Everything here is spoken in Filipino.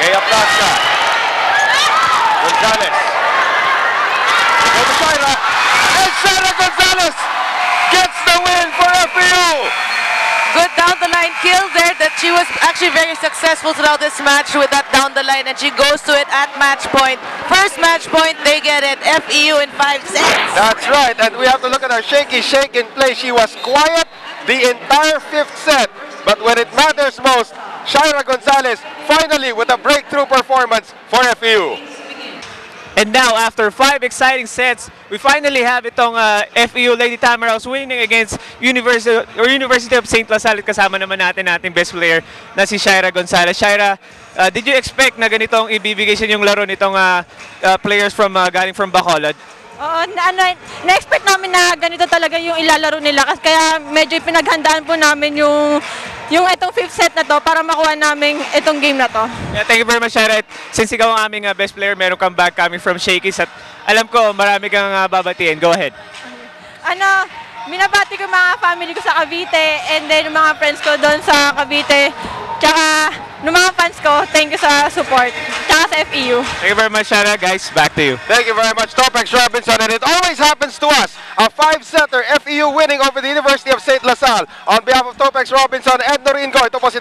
Kaya Plaza. Gonzalez. Go to Shaira. And Shaira Gonzalez gets the win for FEU. Good down the line kill there that she was actually very successful throughout this match with that down the line, and she goes to it at match point. First match point, they get it. FEU in 5 sets. That's right, and we have to look at her shaky shake in play. She was quiet the entire 5th set, but when it matters most, Shaira Gonzalez finally with a breakthrough performance for FEU. And now, after 5 exciting sets, we finally have itong FEU Lady Tamaraws winning against University of St. Lasal. Kasama naman nating best player na si Shaira Gonzalez. Shaira, did you expect na ganitong ibibigay sa yung laro nitong players from galing from Bacolod? Oo, na-expect namin na ganito talaga yung ilalaro nila. Kaya medyo pinaghandaan po namin yung itong 5th set na to para makuha namin itong game na to. Yeah, thank you very much, Shaira. Since ikaw ang aming best player, meron kang back coming from Shakey's at alam ko marami kang babatiin. Go ahead. Minabati ko mga family ko sa Cavite and then yung mga friends ko doon sa Cavite. Tsaka yung mga fans ko, thank you sa support. Tsaka sa FEU. Thank you very much, Shaira. Guys, back to you. Thank you very much, Topex Robinson, and it always happens to us. A 5-setter, FEU winning over the University of St. Lasal. On behalf of Topex Robinson and Noringo, ito po si